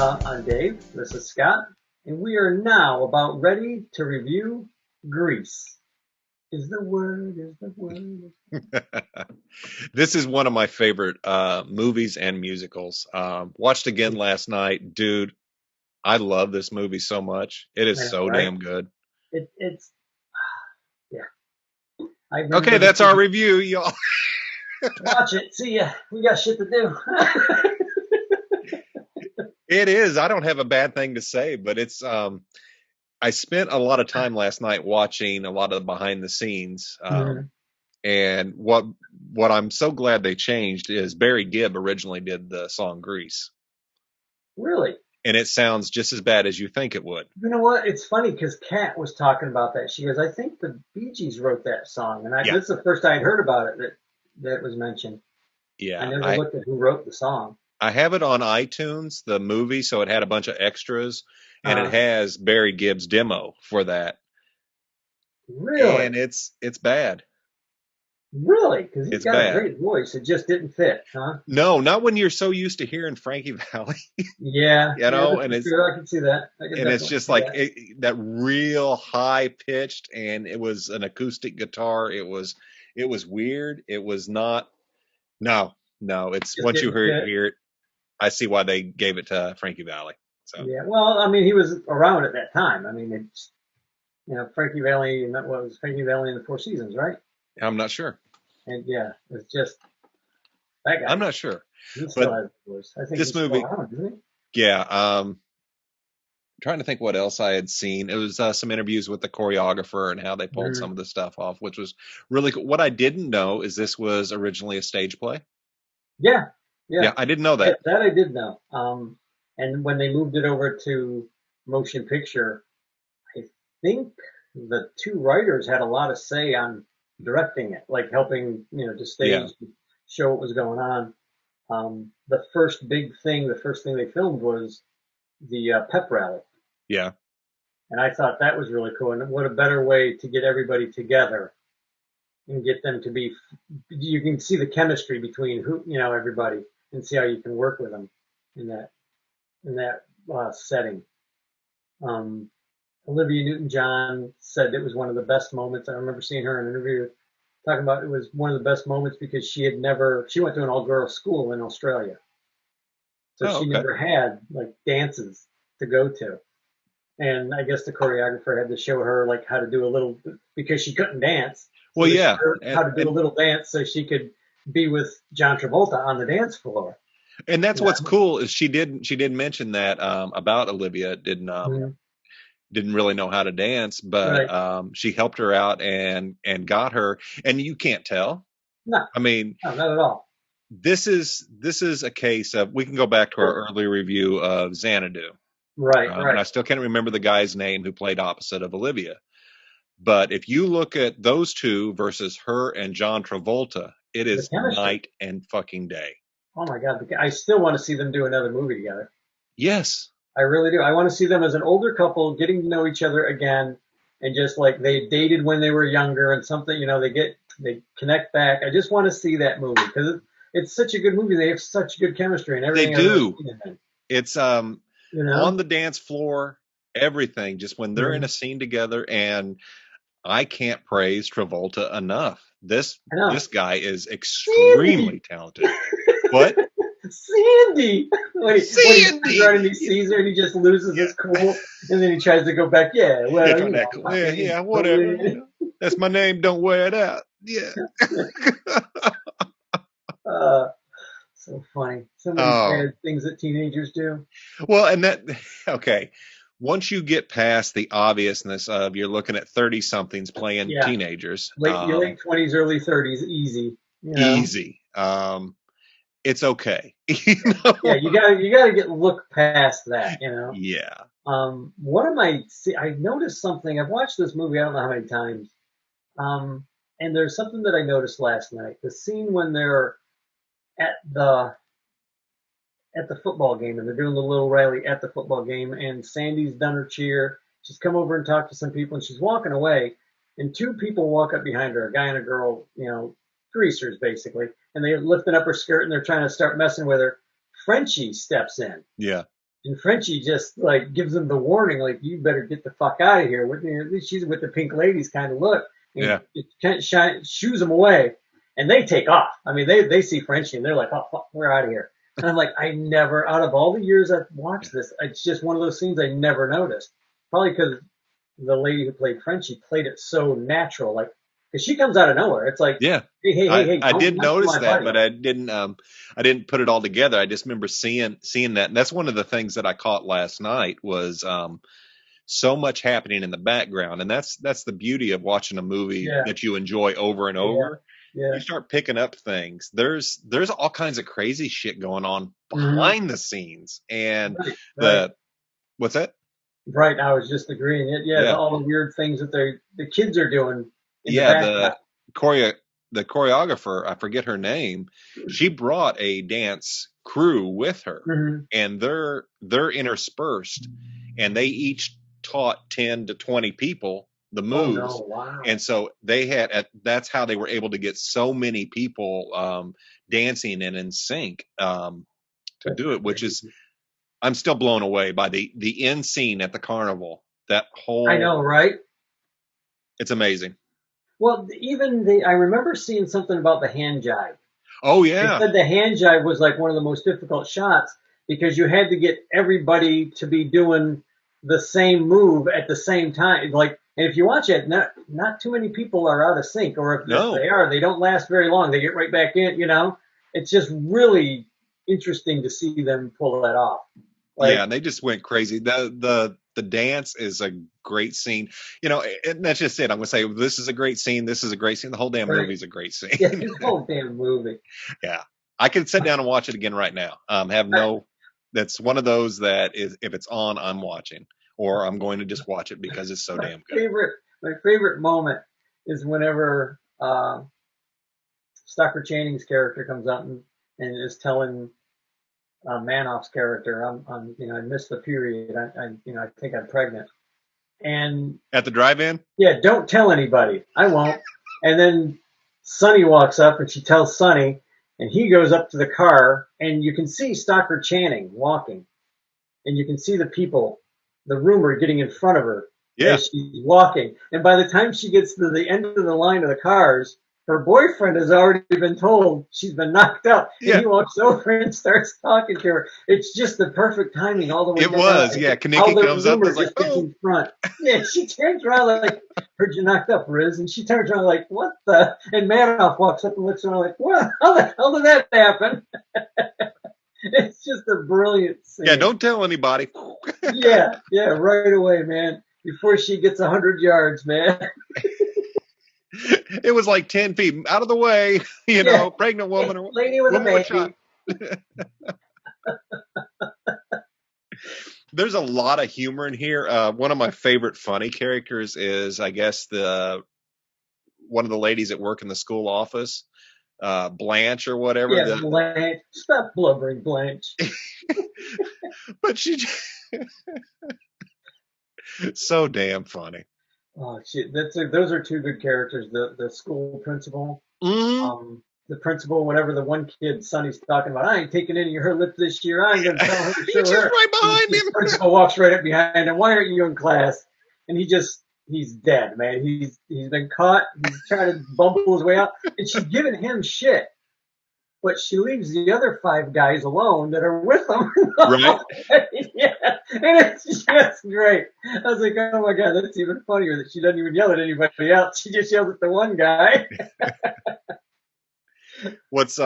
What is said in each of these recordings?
I'm Dave, this is Scott, and we are now about ready to review Grease. Is the word. This is one of my favorite movies and musicals. Watched again last night. Dude, I love this movie so much. It I is know, so right? damn good. It's, yeah, I've never Okay, been to that's see our it. review, y'all. Watch it, see ya, we got shit to do. It is. I don't have a bad thing to say, but it's I spent a lot of time last night watching a lot of the behind the scenes. Mhm. And what I'm so glad they changed is Barry Gibb originally did the song Grease. Really? And it sounds just as bad as you think it would. You know what? It's funny because Kat was talking about that. She goes, I think the Bee Gees wrote that song. And Yeah. this is the first I had heard about it that was mentioned. I Yeah. never looked at who wrote the song. I have it on iTunes, the movie, so it had a bunch of extras, and it Uh, has Barry Gibb's demo for that, really? and it's bad. Really? Because he's It's got a bad. great voice. It just didn't fit, huh? No, not when you're so used to hearing Frankie Valli, Yeah, you yeah, know, this and is it's true. I can see that. I can and it's definitely just see like that. that real high pitched, and it was an acoustic guitar. It was weird. It was not. No, no. It's Just once you didn't hear fit. hear it, I see why they gave it to Frankie Valli. So Yeah. Well, I mean, he was around at that time. I mean, it's Frankie Valli, and that was Frankie Valli in the Four Seasons, right? I'm not sure. And yeah, it's just that I'm guy. not sure, He but still has a voice. I think this he's still movie. around, isn't Yeah, trying to think what else I had seen. It was some interviews with the choreographer and how they he? pulled some of the stuff off, which was really cool. What I didn't know is this was originally a stage play. Yeah, Yeah, yeah. I didn't know Yeah, that. that I did know. And when they moved it over to motion picture, I think the two writers had a lot of say on directing it, like helping, to Yeah, stage show what was going on. The first thing they filmed was the pep rally, yeah, and I thought that was really cool. And what a better way to get everybody together and get them to be, you can see the chemistry between everybody, and see how you can work with them in that setting. Um, Olivia Newton-John said it was one of the best moments. I remember seeing her in an interview talking about it was one of the best moments because she went to an all-girls school in Australia. So oh, she okay. never had like dances to go to. And I guess the choreographer had to show her like how to do a little, because she couldn't dance. So Well, they showed yeah, her and how to do a and little dance so she could be with John Travolta on the dance floor. and that's You what's know? cool is she did mention that about Olivia Mhm. didn't really know how to dance, but Right. she helped her out and got her. And you can't tell. No, I mean, no, not at all. this is a case of we can go back to our early review of Xanadu. Right, And I right. still can't remember the guy's name who played opposite of Olivia. But if you look at those two versus her and John Travolta, it The is chemistry. night and fucking day. Oh my God. I still want to see them do another movie together. Yes. I really do. I want to see them as an older couple getting to know each other again, and just like they dated when they were younger and something, they connect back. I just want to see that movie because it's such a good movie. They have such good chemistry and They everything I've ever do. seen in it. It's You on know? the dance floor, everything, just when they're in a Mhm. scene together, and I can't praise Travolta enough. This I know. this guy is Sandy, extremely talented. What? Sandy. When he turns around and he Sandy. sees her and he just loses Yeah. his cool, and then he tries to go back. Yeah, Yeah, well, trying to act cool. Yeah, he's yeah, whatever. totally. That's my name. Don't wear it out. Yeah. Uh, so funny. So many Oh, bad things that teenagers do. well, and that, okay. Once you get past the obviousness of you're looking at 30 somethings playing Yeah, teenagers, your late 20s, early 30s, easy. easy. It's okay. You know? Yeah, you gotta look past that. Yeah. One of my I noticed something. I've watched this movie I don't know how many times. And there's something that I noticed last night. The scene when they're at the at the football game and they're doing the little rally at the football game, and Sandy's done her cheer. She's come over and talked to some people, and she's walking away, and two people walk up behind her, a guy and a girl, greasers basically, and they're lifting up her skirt and they're trying to start messing with her. Frenchie steps in, Yeah. And Frenchie just like gives them the warning, like you better get the fuck out of here. With at least she's with the pink ladies kind of look, and Yeah. it kind of shoos them away, and they take off. I mean, they see Frenchie and they're like, oh fuck, we're out of here. And I'm like, I never, out of all the years I've Yeah. watched this, it's just one of those scenes I never noticed. Probably because the lady who played Frenchie played it so natural, like because she comes out of nowhere. It's like, Yeah. hey, hey, hey, hey, I don't did mess with notice my that, buddy. but I didn't put it all together. I just remember seeing that. And that's one of the things that I caught last night was so much happening in the background. And that's the beauty of watching a movie Yeah, that you enjoy over and yeah, over. yeah. You start picking up things. There's all kinds of crazy shit going on Mm-hmm. behind the scenes. And Right, right. the what's that? Right, I was just agreeing. Yeah, Yeah. all the weird things that the kids are doing in the Yeah, background. choreo the choreographer, I forget her name, she brought a dance crew with her, Hmm. and they're interspersed, and they each taught 10 to 20 people the Oh no! moves. Wow, And so they had that's how they were able to get so many people dancing and in sync to that's do it, which is crazy. I'm still blown away by the end scene at the carnival. That I whole know, right? it's amazing. Well, even I remember seeing something about the hand jive. Oh They yeah. said the hand jive was like one of the most difficult shots because you had to get everybody to be doing the same move at the same time. Like, and if you watch it, not too many people are out of sync, or if No. they are, they don't last very long. They get right back in. It's just really interesting to see them pull that off. Yeah, Like, and they just went crazy. The dance is a great scene. And that's just it. I'm gonna say this is a great scene. This is a great scene. The whole damn right? movie's a great Yeah, scene. this whole damn movie. Yeah. I could sit down and watch it again right now. Have no That's one of those that is if it's on, I'm watching. Or I'm going to just watch it because it's so My damn good. favorite moment is whenever Stockard Channing's character comes up and is telling Manoff's character, I missed the period. I think I'm pregnant. And At the drive-in? yeah, don't tell anybody. I won't. And then Sonny walks up and she tells Sonny, and he goes up to the car, and you can see Stockard Channing walking, and you can see the people, the rumor getting in front of her Yeah. as she's walking. And by the time she gets to the end of the line of the cars, her boyfriend has already been told she's been knocked out, and Yeah. he walks over and starts talking to her. It's just the perfect timing all the way It down. was. And Yeah. how Kaniki the comes up and rumor is like, just gets boom. in front. Yeah, she turns around like, heard you knocked up, Riz. And she turns around like, what the? And Manoff walks up and looks around like, what? How the hell did that happen? It's just a brilliant Yeah, scene. don't tell anybody. Yeah, yeah, right away, man. Before she gets 100 yards, man. It was like 10 feet out of the way, Yeah, pregnant woman or lady with a one more shot. baby. There's a lot of humor in here. One of my favorite funny characters is, I guess, the one of the ladies that work in the school office, Blanche or whatever. Yeah, Blanche. Stop blubbering, Blanche. But so damn funny. Oh shit, those are two good characters. The school principal, Hmm. the principal, whatever the one kid Sonny's talking about. I ain't taking any of her lip this year. I'm gonna tell her to He's show just her. right And behind the him. principal walks right up behind him. Why aren't you in class? And he's dead, man. He's been caught. He's trying to bumble his way out, and she's giving him shit. But she leaves the other five guys alone that are with them. Right? Yeah, and it's just great. I was like, oh my god, that's even funnier that she doesn't even yell at anybody else. She just yells at the one guy. What's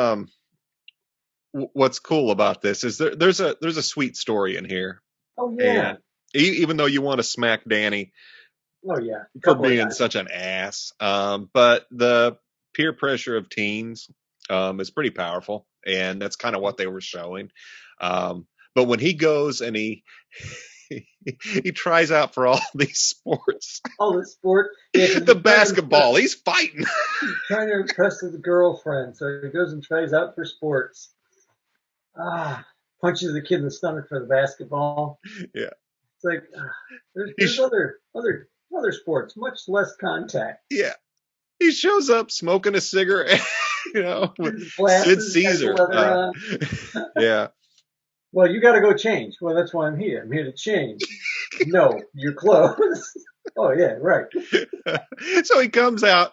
what's cool about this is there's a sweet story in here, Oh yeah, and even though you want to smack Danny oh yeah, a for couple of being times. such an ass. But the peer pressure of teens is pretty powerful, and that's kind of what they were showing. But when he goes and he tries out for all these sports, All the sport, yeah, because the basketball, he's fighting. he's trying to impress his girlfriend, so he goes and tries out for sports. Punches the kid in the stomach for the basketball. Yeah, It's like there's he's other sports, much less contact. yeah. He shows up smoking a cigarette, with His Sid glasses, got his Caesar. leather on. Yeah. Well, you got to go change. Well, that's why I'm here. I'm here to change. No, your clothes. Oh yeah, right. So he comes out,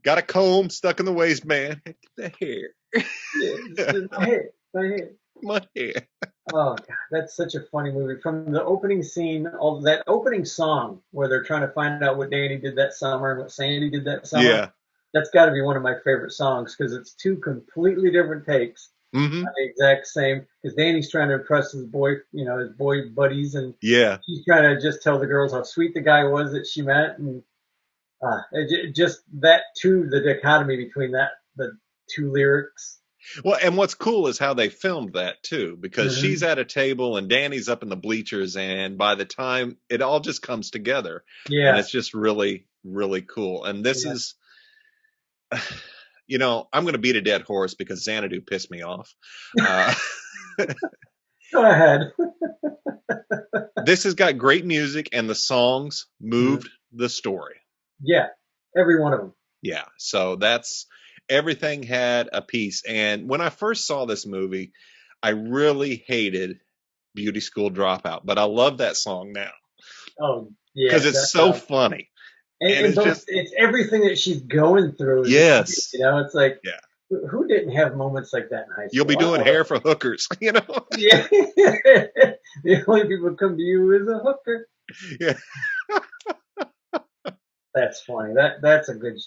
got a comb stuck in the waistband. The hair, Yeah, my head, my head. my hair. Oh God, that's such a funny movie. From the opening scene, all that opening song where they're trying to find out what Danny did that summer and what Sandy did that summer. Yeah. That's got to be one of my favorite songs because it's two completely different takes Hmm. on the exact same. Because Danny's trying to impress his boy, his boy buddies, and Yeah. she's trying to just tell the girls how sweet the guy was that she met, and just that too, the dichotomy between the two lyrics. Well, and what's cool is how they filmed that too, because she's Hmm. at a table and Danny's up in the bleachers, and by the time it all just comes together, and Yeah, it's just really, really cool. And this yeah. is, I'm going to beat a dead horse because Xanadu pissed me off. Uh, Go ahead. this has got great music, and the songs Mhm. moved the story. Yeah, every one of them. Yeah, so that's everything had a piece. And when I first saw this movie, I really hated Beauty School Dropout, but I love that song now Oh because yeah, it's so funny. And it's but just, it's everything that she's going through as a kid. yes, It's like yeah, who didn't have moments like that in high you'll be school? I doing don't know. hair for hookers, you know? Yeah, the only people who come to you is a hooker. Yeah, That's funny. That's a good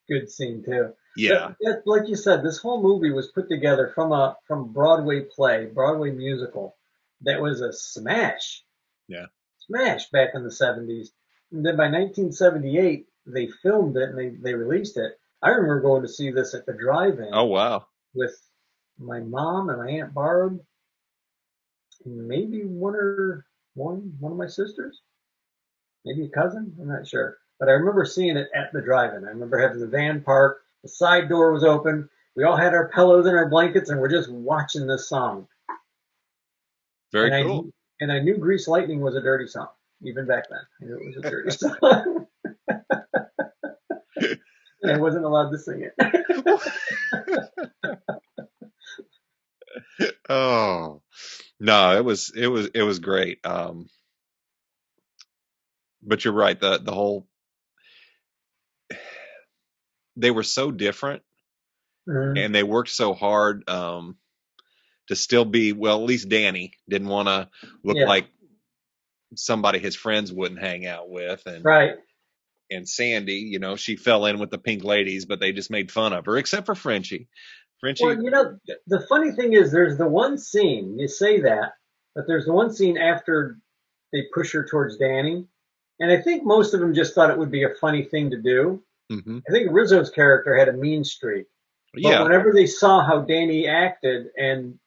good scene too. yeah, Like you said, this whole movie was put together from a Broadway play, Broadway musical that was a yeah. smash back in the 70s. And then by 1978, they filmed it and they released it. I remember going to see this at the Oh, drive-in wow. with my mom and my Aunt Barb, and maybe one of my sisters, maybe a cousin. I'm not sure, but I remember seeing it at the drive-in. I remember having the van parked, the side door was open. We all had our pillows and our blankets, and we're just watching this song. Very And I cool. and I knew "Grease Lightning" was a dirty song even back then. I knew it was a dirty song, and I wasn't allowed to sing it. Oh, no, it was great. But you're right. The whole, they were so different Mhm. and they worked so hard to still be, well, at least Danny didn't want to look Yeah, like somebody his friends wouldn't hang out with, right. and Sandy, she fell in with the pink ladies, but they just made fun of her, except for Frenchie. Well, Frenchie, the funny thing is, there's the one scene, you say that, but there's the one scene after they push her towards Danny. And I think most of them just thought it would be a funny thing to do. hmm, I think Rizzo's character had a mean streak. But yeah, whenever they saw how Danny acted and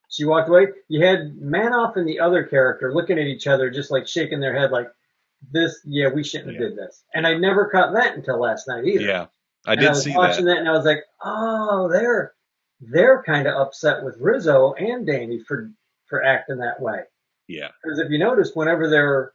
she walked away, you had Manoff and the other character looking at each other, just like shaking their head, like, this, yeah, we shouldn't have yeah, did this. And I yeah, never caught that until last night either. yeah. I And I did was see watching that. that and I was like, oh, they're kind of upset with Rizzo and Danny for acting that way. Yeah, Because if you notice, whenever they're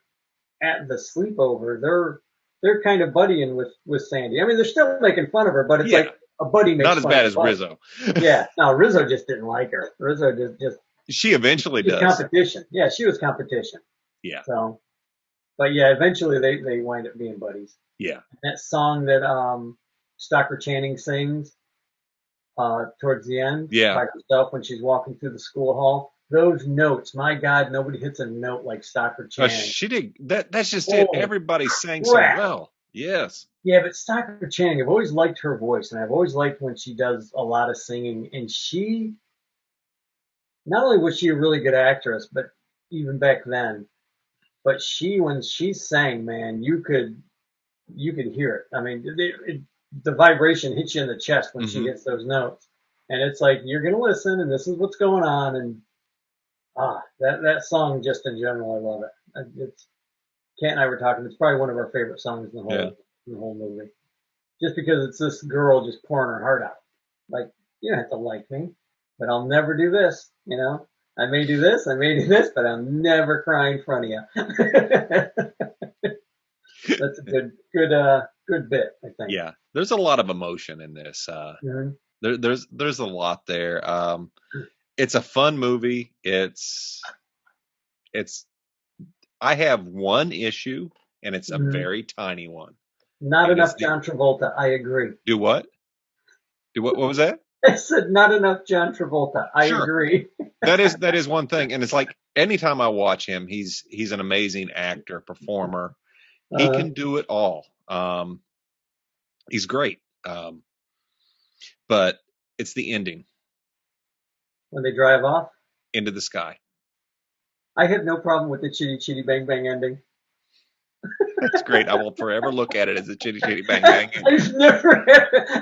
at the sleepover, they're kind of buddying with Sandy. I mean, they're still making fun of her, but it's yeah. like a buddy Not makes as fun of bad a as buddy. Rizzo. Yeah. Now Rizzo just didn't like her. Rizzo just She eventually she was does. competition. Yeah, she was competition. Yeah, So, but yeah, eventually they wind up being buddies. yeah, That song that Stockard Channing sings towards the end yeah. by herself when she's walking through the school hall. Those notes, my God, nobody hits a note like Stockard Channing. She did that. That's just it. Holy Everybody sang so crap! well. Yes. Yeah, but Stockard Channing, I've always liked her voice, and I've always liked when she does a lot of singing. And she, not only was she a really good actress, but even back then, but when she sang, man, you could hear it. I mean, the vibration hits you in the chest when she Hmm. hits those notes, and it's like you're gonna listen, and this is what's going on, and that song just in general, I love it. It's Kent and I were talking. It's probably one of our favorite songs in the Yeah. whole movie, just because it's this girl just pouring her heart out. Like, you don't have to like me, but I'll never do this. I may do this, but I'll never cry in front of you. That's a good bit, I think. Yeah. There's a lot of emotion in this. Mhm. There's a lot there. it's a fun movie. It's I have one issue, and it's a Mhm. very tiny one, Not and it's enough the John Travolta. I agree. do what? Do what was that? I said not enough John Travolta. I Sure. agree. That is one thing, and it's like anytime I watch him, he's an amazing actor, performer. He Uh, can do it all. He's great. But it's the ending, when they drive off, Into the Sky. I have no problem with the Chitty Chitty Bang Bang ending. That's great. I will forever look at it as a chitty chitty bang bang ending. I've never,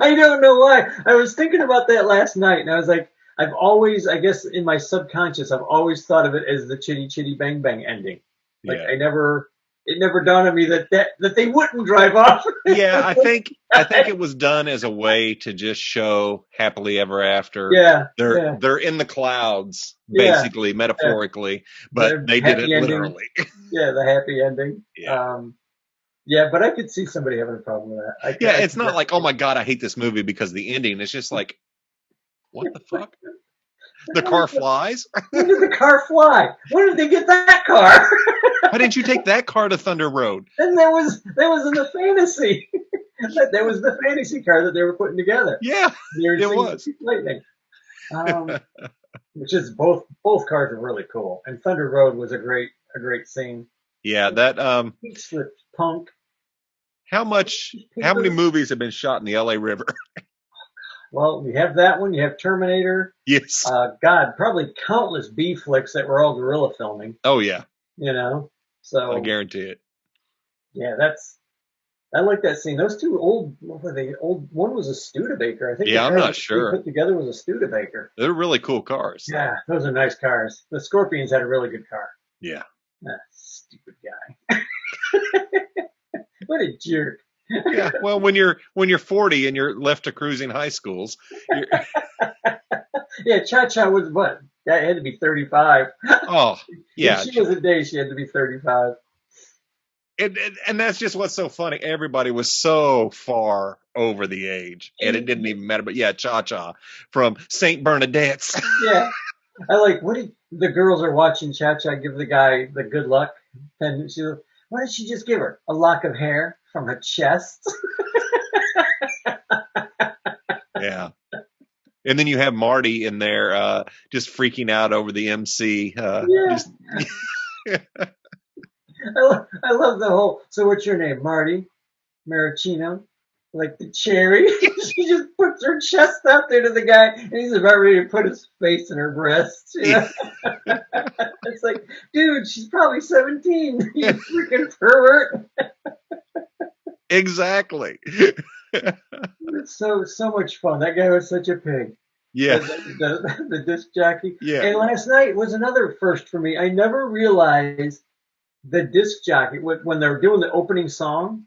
I don't know why. I was thinking about that last night, and I was like, I've always, I guess in my subconscious, I've always thought of it as the Chitty Chitty Bang Bang ending. Like Yeah. it never dawned on me that they wouldn't drive off. Yeah, I think it was done as a way to just show happily ever after. Yeah, They're yeah, they're in the clouds, yeah, basically, yeah. metaphorically, but The they did happy it ending. literally. Yeah, the happy ending. Yeah. Yeah, but I could see somebody having a problem with that. Yeah, I it's could not like, oh definitely. my God, I hate this movie because of the ending. It's just like, what the fuck? The car flies? When did the car fly? When did they get that car? Why didn't you take that car to Thunder Road? And that was in the fantasy. That was the fantasy car that they were putting together. Yeah, They were it singing was. Lightning. Um, which is both cars are really cool. And Thunder Road was a great scene. Yeah, that Pink slipped punk. how many Pinker. movies have been shot in the LA River? Well, you have that one. You have Terminator. Yes. God, probably countless B flicks that were all guerrilla filming. Oh yeah, You know. I So guarantee it. yeah, I like that scene. Those two old, what were they? Old one was a Studebaker. I think the Yeah, I'm car not that they sure. put together was a Studebaker. They're really cool cars though. Yeah, those are nice cars. The Scorpions had a really good car. Yeah. Ah, stupid guy. What a jerk. Yeah. Well, when you're 40 and you're left to cruising high schools, you're, Yeah, Cha Cha was what? That had to be 35. oh If yeah, she was a day, she had to be 35. and that's just what's so funny. Everybody was so far over the age, and it And didn't even matter. But yeah, Cha Cha from Saint Bernadette's. yeah, I like what did the girls are watching Cha Cha give the guy the good luck, and what did she just give her? A lock of hair from her chest. Yeah. And then you have Marty in there, just freaking out over the MC. Yeah, Just I love the whole. So what's your name, Marty Maricino? Like the cherry. She just puts her chest out there to the guy, and he's about ready to put his face in her breast. You know? It's like, dude, she's probably 17. You freaking pervert. exactly. It's so much fun. That guy was such a pig. Yeah, The disc jockey. yeah, And last night was another first for me. I never realized the disc jockey when they're doing the opening song.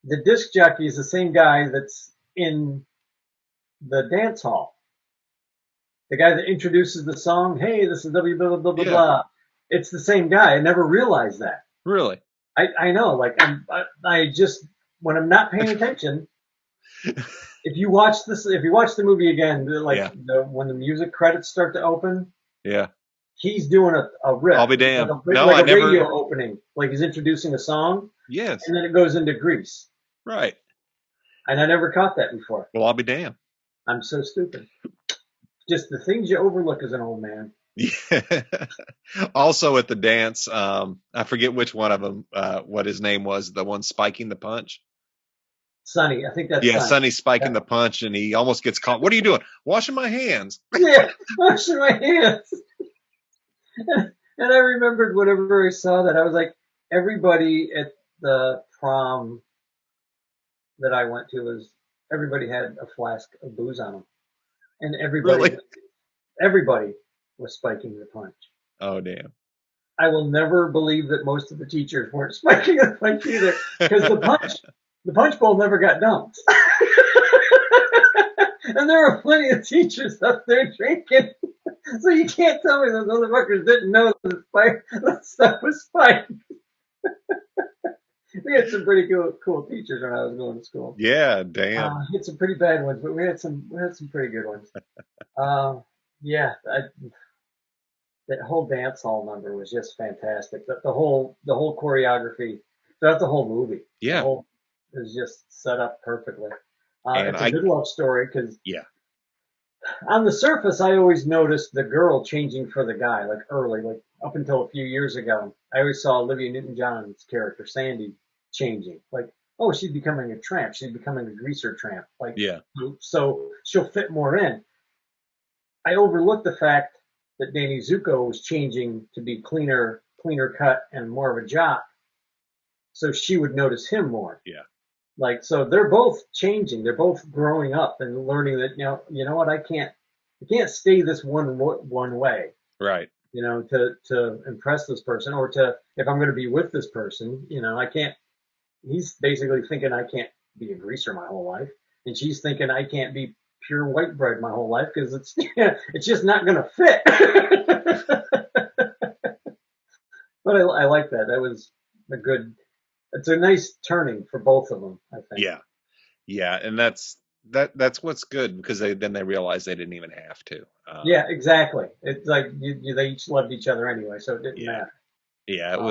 The disc jockey is the same guy that's in the dance hall. The guy that introduces the song. Hey, this is W blah blah blah blah yeah. blah. It's the same guy. I never realized that. Really. I know. Like I just when I'm not paying attention. If you watch the movie again, Yeah, when the music credits start to open, yeah. he's doing a riff, I'll be damned. No, like I a radio never. opening, like he's introducing a song, Yes, and then it goes into Grease. right. And I never caught that before. Well, I'll be damned. I'm so stupid. Just the things you overlook as an old man. Yeah. Also at the dance, I forget which one of them, what his name was, the one spiking the punch. Sonny, I think that's Yeah, Sonny. Sonny's spiking Yeah, the punch, and he almost gets caught. What are you doing? Washing my hands. yeah, washing my hands. And I remembered whenever I saw that, I was like, everybody at the prom that I went to was everybody had a flask of booze on them, and Really? everybody was spiking the punch. Oh, damn. I will never believe that most of the teachers weren't spiking the punch either, because the punch bowl never got dumped, and there were plenty of teachers up there drinking. So you can't tell me those motherfuckers didn't know that stuff was spiked. We had some pretty cool teachers when I was going to school. Yeah, damn. We had some pretty bad ones, but we had some pretty good ones. Uh, Yeah, that whole dance hall number was just fantastic. The whole choreography throughout the whole movie, the Yeah, whole is just set up perfectly. and It's a good love story because yeah, on the surface, I always noticed the girl changing for the guy, like early, like up until a few years ago. I always saw Olivia Newton-John's character, Sandy, changing. Like, oh, she's becoming a tramp. She's becoming a greaser tramp. Like, yeah, so she'll fit more in. I overlooked the fact that Danny Zuko was changing to be cleaner cut and more of a jock, so she would notice him more. yeah, Like, so they're both changing. They're both growing up and learning that, you know what, I can't stay this one way, right. to impress this person or to, if I'm going to be with this person, I can't, he's basically thinking I can't be a greaser my whole life. And she's thinking I can't be pure white bread my whole life because it's, it's just not going to fit. But I like that. That was a good, it's a nice turning for both of them, I think. Yeah, yeah, and that's what's good because they realize they didn't even have to. Yeah, exactly. It's like they each loved each other anyway, so it didn't Yeah, matter. yeah, Um,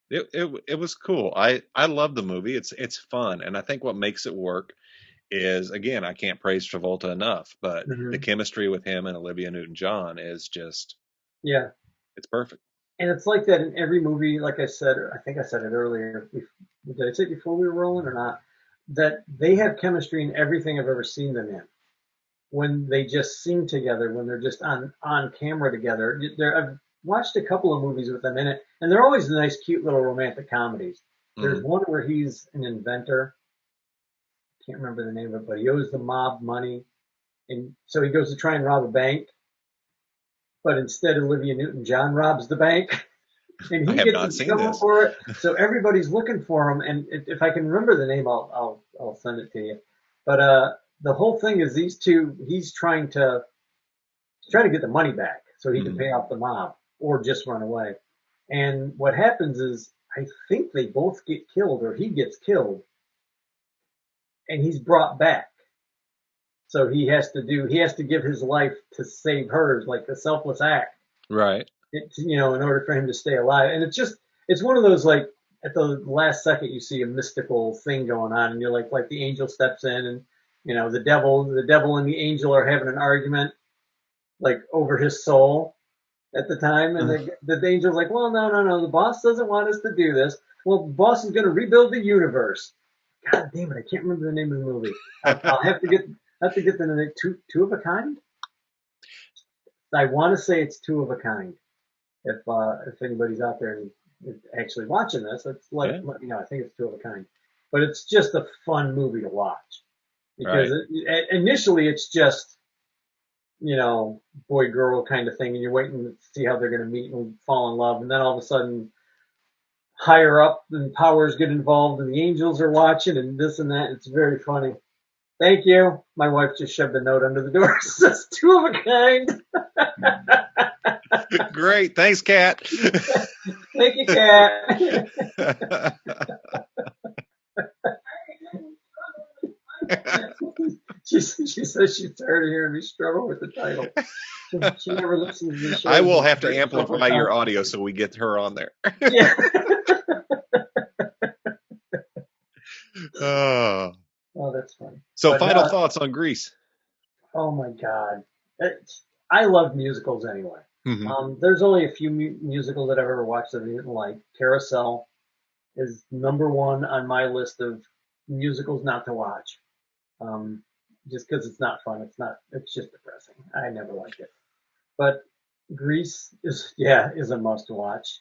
it was cool. I love the movie. It's fun, and I think what makes it work is, again, I can't praise Travolta enough, but the mhm. chemistry with him and Olivia Newton-John is just Yeah, it's perfect. and it's like that in every movie. Like I said, I think I said it earlier. Did I say it before we were rolling or not? That they have chemistry in everything I've ever seen them in. When they just sing together, when they're just on camera together. I've watched a couple of movies with them in it, and they're always nice, cute little romantic comedies. There's Hmm. one where he's an inventor. Can't remember the name of it, but he owes the mob money, and so he goes to try and rob a bank. But instead, Olivia Newton-John robs the bank, and I he have gets not in seen trouble this. for it. So everybody's looking for him, and if I can remember the name, I'll send it to you. But the whole thing is these two. He's trying to get the money back so he can Hmm. pay off the mob or just run away. And what happens is, I think they both get killed, or he gets killed, and he's brought back. So he has to give his life to save hers, like a selfless act. Right. In order for him to stay alive. And it's one of those, like, at the last second you see a mystical thing going on, and you're like the angel steps in, and the devil and the angel are having an argument, like over his soul at the time, and the angel's like, well, no, no, no, the boss doesn't want us to do this. Well, the boss is going to rebuild the universe. God damn it, I can't remember the name of the movie. I'll have to get the name. Two of a kind. I want to say it's two of a kind. If anybody's out there and is actually watching this, let's Yeah. let me know. I think it's two of a kind, but it's just a fun movie to watch because Right. initially it's just boy girl kind of thing, and you're waiting to see how they're going to meet and fall in love, and then all of a sudden higher up and powers get involved, and the angels are watching, and this and that. It's very funny. Thank you. My wife just shoved a note under the door. It says two of a kind. Great. Thanks, Kat. Thank you, Kat. She says she's tired of hearing me struggle with the title. She never listens to the I shows. will And have to corrects herself amplify with your comments. audio so we get her on there. Yeah. Oh. Oh, that's funny. So, But final thoughts on Greece. oh my God, I love musicals anyway. Hmm. There's only a few musicals that I've ever watched that I didn't like. Carousel is number one on my list of musicals not to watch. Um, just because it's not fun. It's just depressing. I never liked it. But Grease is a must watch.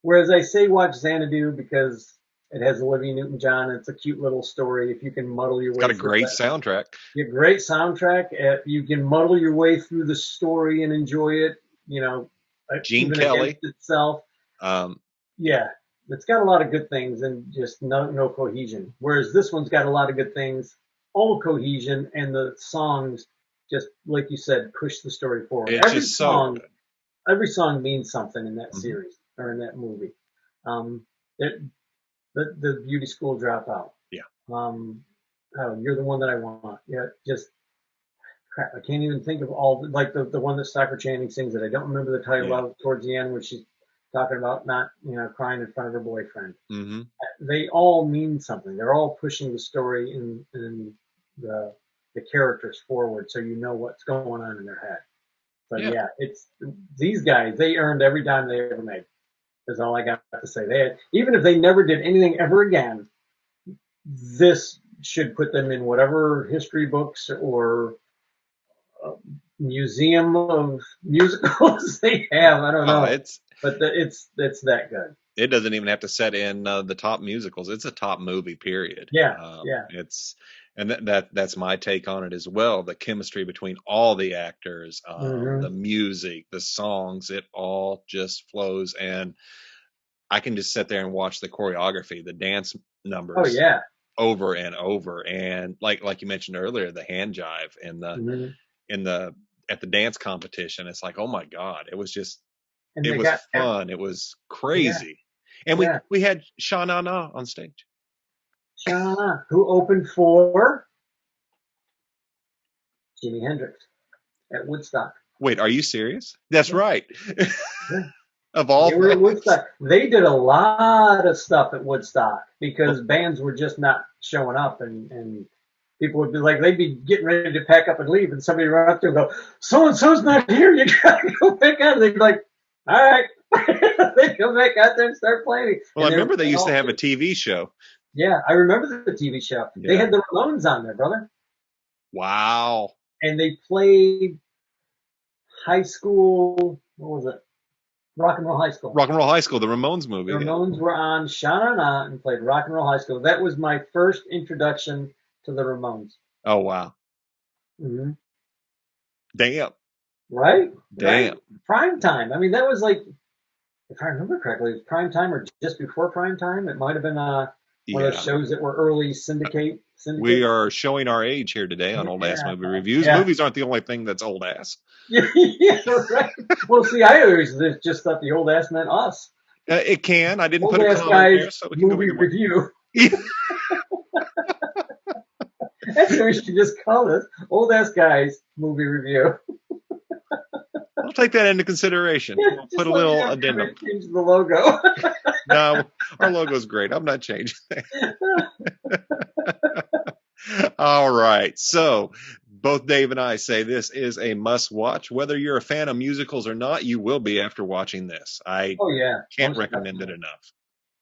Whereas I say watch Xanadu because it has Olivia Newton-John. It's a cute little story. If you can muddle your It's got way a through great it, soundtrack. you get great soundtrack. You can muddle your way through the story and enjoy it. Gene Even against Kelly. itself. Yeah. Yeah, it's got a lot of good things and just no cohesion. Whereas this one's got a lot of good things, all cohesion, and the songs just like you said push the story forward. It's just so good. Every song means something in that Hmm. series or in that movie. Um, it, the beauty school dropout. Yeah. Um, oh, you're the one that I want. Yeah, just crap, I can't even think of like the one that Stockard Channing sings that I don't remember the title Yeah. of towards the end, where she's talking about not, crying in front of her boyfriend. Mm-hmm. They all mean something. They're all pushing the story in the characters forward, so you know what's going on in their head. So Yeah. yeah, it's these guys. They earned every dime they ever made. Is all I got to say. Even if they never did anything ever again, this should put them in whatever history books or museum of musicals they have. I don't know, but it's that good. It doesn't even have to set in the top musicals. It's a top movie, period. Yeah, yeah. And that's my take on it as well. The chemistry between all the actors, the music, the songs, it all just flows. And I can just sit there and watch the choreography, the dance numbers. Oh yeah. Over and over. And like you mentioned earlier, the hand jive and at the dance competition, it's like, oh my God, it was fun. It was crazy. And we had Sha Na Na on stage. Sha Na Na, who opened for Jimi Hendrix at Woodstock. Wait, are you serious? That's right. Of all they were at Woodstock. They did a lot of stuff at Woodstock because bands were just not showing up, and people would be like, they'd be getting ready to pack up and leave, and somebody would run up there and go, "So and so's not here. You gotta go back out." And they'd be like, "All right." They'd go back out there and start playing. Well, I remember they used to have a TV show. Yeah, I remember the TV show. Yeah. They had the Ramones on there, brother. Wow. And they played high school. What was it? Rock and Roll High School. Rock and Roll High School, the Ramones movie. The Ramones were on Sha Na Na and played Rock and Roll High School. That was my first introduction to the Ramones. Oh, wow. Mm-hmm. Damn. Right? Damn. Right? Prime time. I mean, that was like, if I remember correctly, it was prime time or just before prime time. It might have been one of those shows that were early syndicate. We are showing our age here today on Old Ass Movie Reviews. Yeah. Movies aren't the only thing that's old ass. Yeah, right. Well, see, I always just thought the old ass meant us. It can. I didn't old put a comment there, so we can movie review. That's what we should just call it. Old ass guys movie review. I'll take that into consideration. Yeah, we'll put a little addendum. Change the logo. No, our logo's great. I'm not changing that. All right. So both Dave and I say this is a must watch. Whether you're a fan of musicals or not, you will be after watching this. I can't recommend it enough.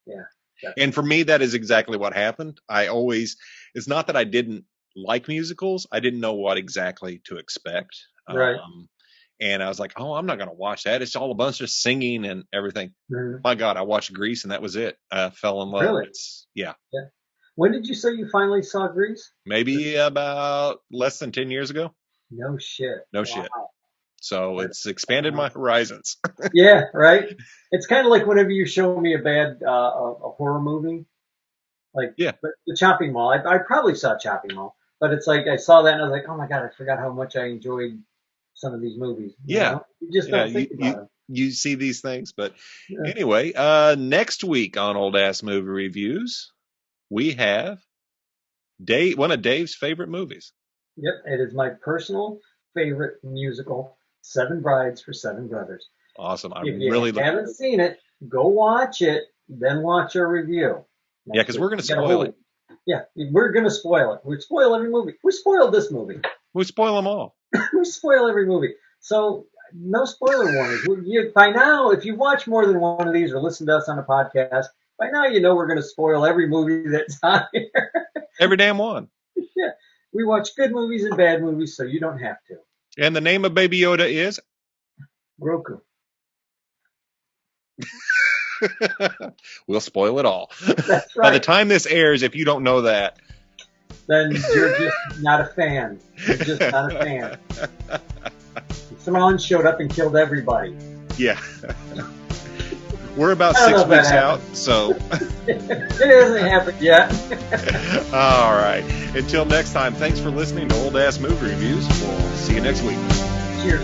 Yeah. Definitely. And for me, that is exactly what happened. It's not that I didn't like musicals. I didn't know what exactly to expect. Right. And I was like, oh, I'm not going to watch that. It's all a bunch of singing and everything. Mm-hmm. My God, I watched Grease and that was it. I fell in love. Really? Yeah. When did you say you finally saw Grease? Maybe about less than 10 years ago. No shit. No shit. So it's expanded my horizons. Yeah, right? It's kind of like whenever you show me a bad a horror movie. Like the Chopping Mall. I probably saw Chopping Mall. But it's like I saw that and I was like, oh my God, I forgot how much I enjoyed some of these movies. You know? You just don't think about them. You see these things. But anyway, next week on Old Ass Movie Reviews, we have one of Dave's favorite movies. Yep, it is my personal favorite musical, Seven Brides for Seven Brothers. Awesome. If you haven't seen it, go watch it, then watch our review. Yeah, because we're going to spoil it. Yeah, we're going to spoil it. We spoil every movie. We spoiled this movie. We spoil them all. We spoil every movie. So no spoiler warnings. By now, if you watch more than one of these or listen to us on a podcast, by now you know we're going to spoil every movie that's on here. Every damn one. Yeah. We watch good movies and bad movies, so you don't have to. And the name of Baby Yoda is? Roku. We'll spoil it all. That's right. By the time this airs, if you don't know that, then you're just not a fan. You're just not a fan. Someone showed up and killed everybody. Yeah. We're about 6 weeks out, so. It hasn't happened yet. All right. Until next time, thanks for listening to Old Ass Movie Reviews. We'll see you next week. Cheers.